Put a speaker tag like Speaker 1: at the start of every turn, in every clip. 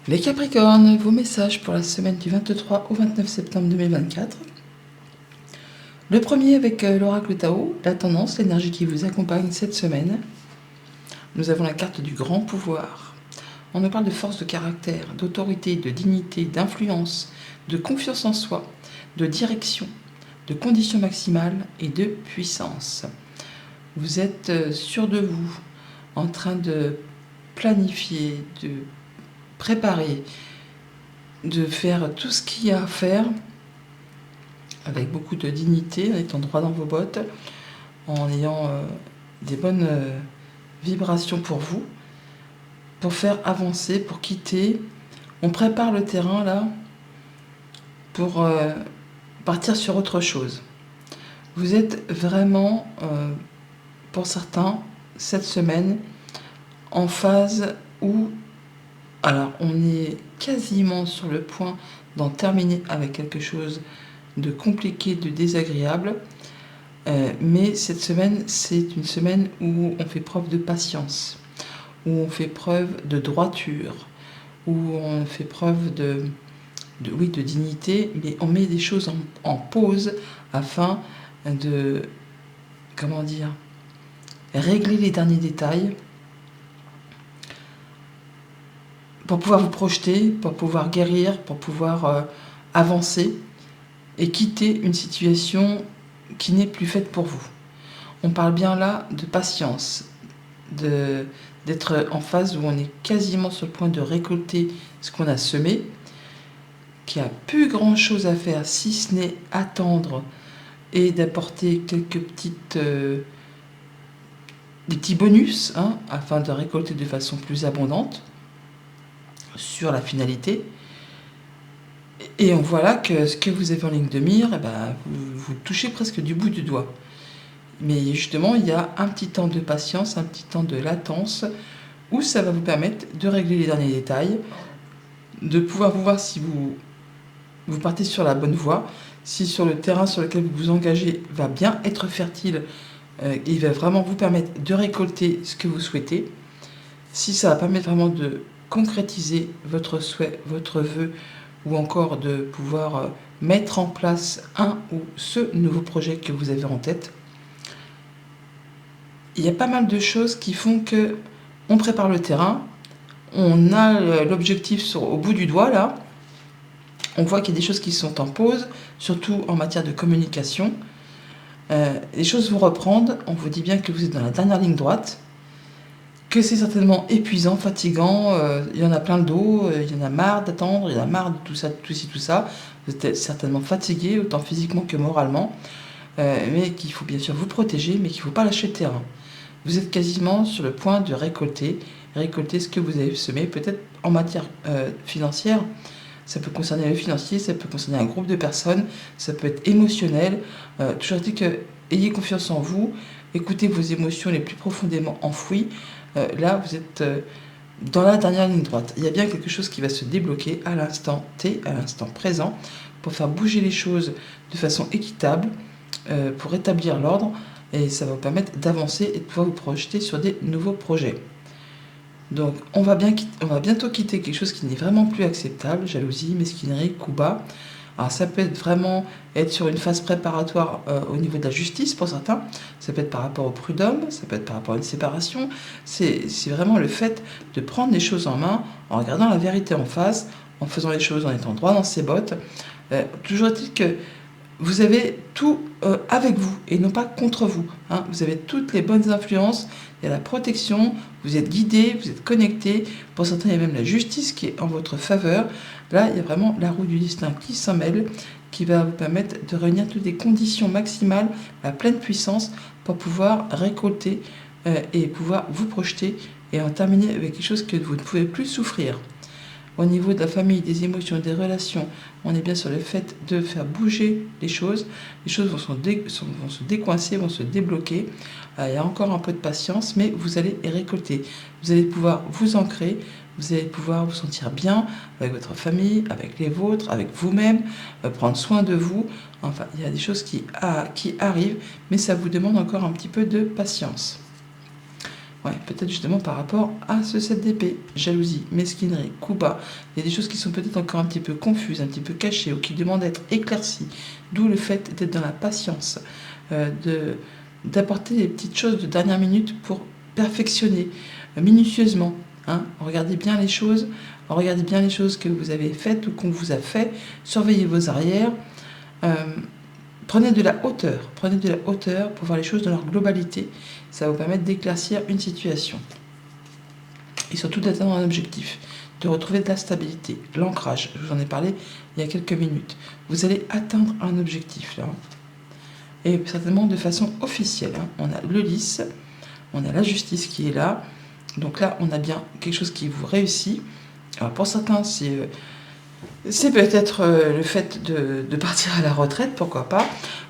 Speaker 1: Les Capricornes, vos messages pour la semaine du 23 au 29 septembre 2024. Le premier avec l'oracle Tao, la tendance, l'énergie qui vous accompagne cette semaine. Nous avons la carte du grand pouvoir. On nous parle de force de caractère, d'autorité, de dignité, d'influence, de confiance en soi, de direction, de conditions maximales et de puissance. Vous êtes sûr de vous, en train de planifier, de préparer, de faire tout ce qu'il y a à faire avec beaucoup de dignité, en étant droit dans vos bottes, en ayant des bonnes vibrations pour vous, pour faire avancer, pour quitter. On prépare le terrain là pour partir sur autre chose. Vous êtes vraiment, pour certains, cette semaine, en phase où, alors on est quasiment sur le point d'en terminer avec quelque chose de compliqué, de désagréable, mais cette semaine, c'est une semaine où on fait preuve de patience, où on fait preuve de droiture, où on fait preuve de dignité, mais on met des choses en pause afin de, comment dire, régler les derniers détails pour pouvoir vous projeter, pour pouvoir guérir, pour pouvoir avancer et quitter une situation qui n'est plus faite pour vous. On parle bien là de patience, d'être en phase où on est quasiment sur le point de récolter ce qu'on a semé, qu'il n'y a plus grand chose à faire si ce n'est attendre et d'apporter quelques des petits bonus afin de récolter de façon plus abondante sur la finalité. Et on voit là que ce que vous avez en ligne de mire, vous touchez presque du bout du doigt. Mais justement, il y a un petit temps de patience, un petit temps de latence, où ça va vous permettre de régler les derniers détails, de pouvoir vous voir si vous partez sur la bonne voie, si sur le terrain sur lequel vous vous engagez va bien être fertile, il va vraiment vous permettre de récolter ce que vous souhaitez, si ça va permettre vraiment de concrétiser votre souhait, votre vœu, ou encore de pouvoir mettre en place un ou ce nouveau projet que vous avez en tête. Il y a pas mal de choses qui font que on prépare le terrain, on a l'objectif au bout du doigt là, on voit qu'il y a des choses qui sont en pause, surtout en matière de communication. Les choses vont reprendre, on vous dit bien que vous êtes dans la dernière ligne droite, que c'est certainement épuisant, fatigant, il y en a plein le dos, il y en a marre d'attendre, il y en a marre de tout ça, de tout ci, tout ça. Vous êtes certainement fatigué, autant physiquement que moralement, mais qu'il faut bien sûr vous protéger, mais qu'il ne faut pas lâcher le terrain. Vous êtes quasiment sur le point de récolter ce que vous avez semé, peut-être en matière financière. Ça peut concerner le financier, ça peut concerner un groupe de personnes, ça peut être émotionnel. Toujours dit que ayez confiance en vous, écoutez vos émotions les plus profondément enfouies. Là, vous êtes dans la dernière ligne droite. Il y a bien quelque chose qui va se débloquer à l'instant T, à l'instant présent, pour faire bouger les choses de façon équitable, pour rétablir l'ordre, et ça va vous permettre d'avancer et de pouvoir vous projeter sur des nouveaux projets. Donc, on va bientôt quitter quelque chose qui n'est vraiment plus acceptable, jalousie, mesquinerie, coup bas. Alors ça peut être sur une phase préparatoire au niveau de la justice pour certains, ça peut être par rapport au prud'homme, ça peut être par rapport à une séparation, c'est vraiment le fait de prendre les choses en main en regardant la vérité en face, en faisant les choses en étant droit dans ses bottes. Toujours est-il que vous avez tout avec vous et non pas contre vous. Vous avez toutes les bonnes influences, il y a la protection, vous êtes guidé, vous êtes connecté. Pour certains, il y a même la justice qui est en votre faveur. Là, il y a vraiment la roue du destin qui s'en mêle, qui va vous permettre de réunir toutes les conditions maximales à pleine puissance pour pouvoir récolter et pouvoir vous projeter et en terminer avec quelque chose que vous ne pouvez plus souffrir. Au niveau de la famille, des émotions, des relations, on est bien sur le fait de faire bouger les choses. Les choses vont se décoincer, vont se débloquer. Il y a encore un peu de patience, mais vous allez les récolter. Vous allez pouvoir vous ancrer, vous allez pouvoir vous sentir bien avec votre famille, avec les vôtres, avec vous-même, prendre soin de vous. Enfin, il y a des choses qui arrivent, mais ça vous demande encore un petit peu de patience. Ouais, peut-être justement par rapport à ce 7 d'épée, jalousie, mesquinerie, coup bas. Il y a des choses qui sont peut-être encore un petit peu confuses, un petit peu cachées, ou qui demandent d'être éclaircies. D'où le fait d'être dans la patience, d'apporter des petites choses de dernière minute pour perfectionner minutieusement. Hein. Regardez bien les choses, que vous avez faites ou qu'on vous a fait. Surveillez vos arrières. Euh, Prenez de la hauteur pour voir les choses dans leur globalité. Ça va vous permettre d'éclaircir une situation. Et surtout d'atteindre un objectif, de retrouver de la stabilité, l'ancrage. Je vous en ai parlé il y a quelques minutes. Vous allez atteindre un objectif là. Et certainement de façon officielle. Hein. On a le lys, on a la justice qui est là. Donc là, on a bien quelque chose qui vous réussit. Alors pour certains, c'est peut-être le fait de partir à la retraite, pourquoi pas.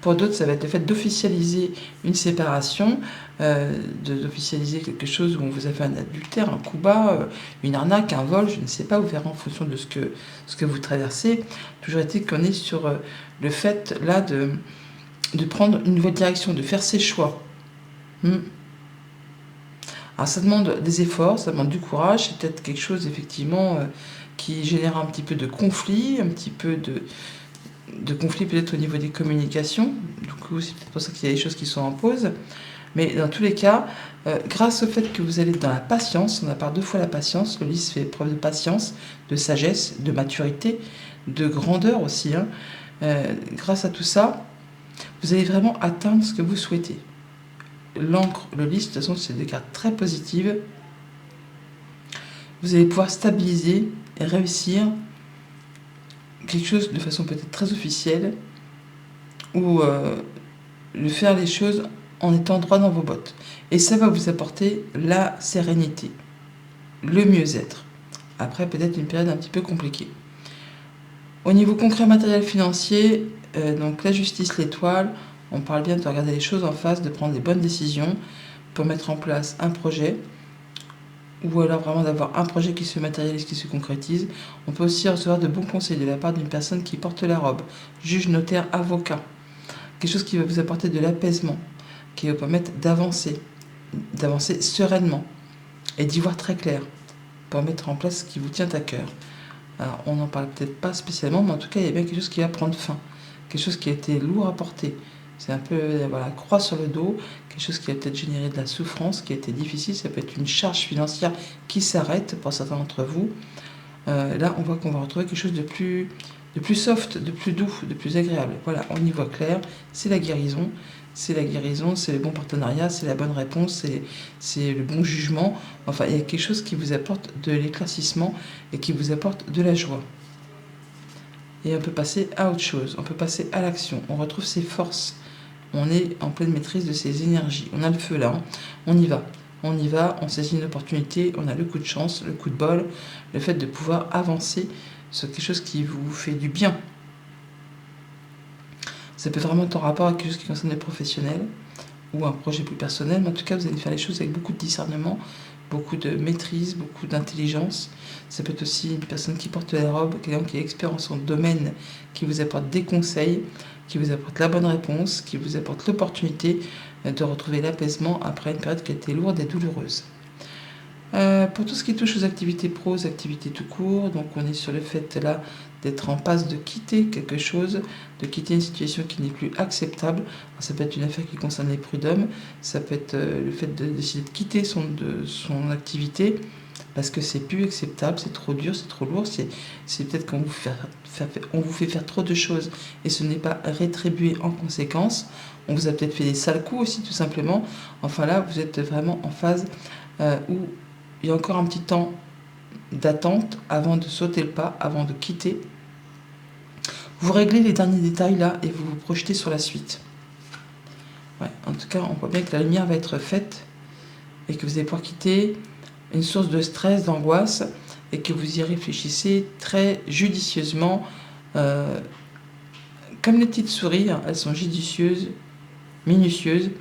Speaker 1: Pour d'autres, ça va être le fait d'officialiser une séparation, d'officialiser quelque chose où on vous a fait un adultère, un coup bas, une arnaque, un vol, je ne sais pas, vous verrez en fonction de ce que vous traversez. Toujours est-il qu'on est sur le fait là de prendre une nouvelle direction, de faire ses choix. Alors ça demande des efforts, ça demande du courage, c'est peut-être quelque chose effectivement qui génère un petit peu de conflit, un petit peu de conflit peut-être au niveau des communications. Du coup, c'est peut-être pour ça qu'il y a des choses qui sont en pause. Mais dans tous les cas, grâce au fait que vous allez dans la patience, on a par 2 fois la patience, le lys fait preuve de patience, de sagesse, de maturité, de grandeur aussi. Hein. Grâce à tout ça, vous allez vraiment atteindre ce que vous souhaitez. L'encre, le lys, de toute façon, c'est des cartes très positives. Vous allez pouvoir stabiliser et réussir quelque chose de façon peut-être très officielle ou faire les choses en étant droit dans vos bottes. Et ça va vous apporter la sérénité, le mieux-être. Après, peut-être une période un petit peu compliquée. Au niveau concret, matériel, financier, donc la justice, l'étoile, on parle bien de regarder les choses en face, de prendre les bonnes décisions pour mettre en place un projet, ou alors vraiment d'avoir un projet qui se matérialise, qui se concrétise. On peut aussi recevoir de bons conseils de la part d'une personne qui porte la robe, juge, notaire, avocat. Quelque chose qui va vous apporter de l'apaisement, qui va vous permettre d'avancer sereinement et d'y voir très clair, pour mettre en place ce qui vous tient à cœur. Alors, on n'en parle peut-être pas spécialement, mais en tout cas, il y a bien quelque chose qui va prendre fin, quelque chose qui a été lourd à porter. C'est un peu croix sur le dos, quelque chose qui a peut-être généré de la souffrance, qui a été difficile. Ça peut être une charge financière qui s'arrête pour certains d'entre vous. Là, on voit qu'on va retrouver quelque chose de plus soft, de plus doux, de plus agréable. Voilà, on y voit clair. C'est la guérison. C'est le bon partenariat, c'est la bonne réponse, c'est le bon jugement. Enfin, il y a quelque chose qui vous apporte de l'éclaircissement et qui vous apporte de la joie. Et on peut passer à autre chose, on peut passer à l'action. On retrouve ses forces. On est en pleine maîtrise de ses énergies. On a le feu là, hein. On y va, on saisit une opportunité, on a le coup de chance, le coup de bol, le fait de pouvoir avancer sur quelque chose qui vous fait du bien. Ça peut vraiment être en rapport avec quelque chose qui concerne les professionnels ou un projet plus personnel, mais en tout cas, vous allez faire les choses avec beaucoup de discernement, beaucoup de maîtrise, beaucoup d'intelligence. Ça peut être aussi une personne qui porte la robe, quelqu'un qui est expert en son domaine, qui vous apporte des conseils, qui vous apporte la bonne réponse, qui vous apporte l'opportunité de retrouver l'apaisement après une période qui a été lourde et douloureuse. Pour tout ce qui touche aux activités pro, aux activités tout court, donc on est sur le fait là d'être en passe de quitter quelque chose, de quitter une situation qui n'est plus acceptable. Alors, ça peut être une affaire qui concerne les prud'hommes, ça peut être le fait de décider de quitter son activité parce que c'est plus acceptable, c'est trop dur, c'est trop lourd, c'est peut-être qu'on vous fait faire trop de choses et ce n'est pas rétribué en conséquence. On vous a peut-être fait des sales coups aussi tout simplement. Enfin là, vous êtes vraiment en phase où il y a encore un petit temps d'attente avant de sauter le pas, avant de quitter. Vous réglez les derniers détails là et vous vous projetez sur la suite. Ouais, en tout cas, on voit bien que la lumière va être faite et que vous allez pouvoir quitter une source de stress, d'angoisse et que vous y réfléchissez très judicieusement. Comme les petites souris, hein, elles sont judicieuses, minutieuses.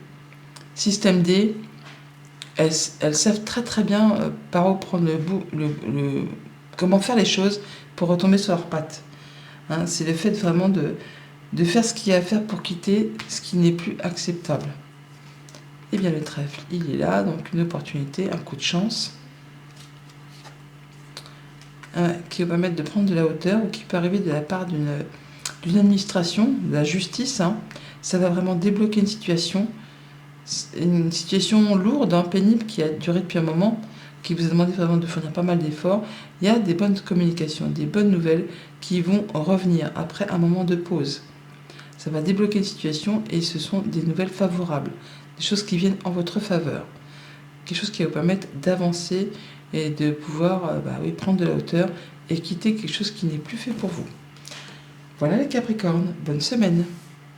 Speaker 1: Système D, elles savent très très bien par où prendre comment faire les choses pour retomber sur leurs pattes. Hein, c'est le fait vraiment de faire ce qu'il y a à faire pour quitter ce qui n'est plus acceptable. Et bien le trèfle, il est là, donc une opportunité, un coup de chance qui va permettre de prendre de la hauteur ou qui peut arriver de la part d'une administration, de la justice. Ça va vraiment débloquer une situation lourde, pénible, qui a duré depuis un moment, qui vous a demandé vraiment de fournir pas mal d'efforts. Il y a des bonnes communications, des bonnes nouvelles qui vont revenir après un moment de pause. Ça va débloquer une situation et ce sont des nouvelles favorables, des choses qui viennent en votre faveur, quelque chose qui va vous permettre d'avancer et de pouvoir prendre de la hauteur et quitter quelque chose qui n'est plus fait pour vous. Voilà les Capricornes, bonne semaine.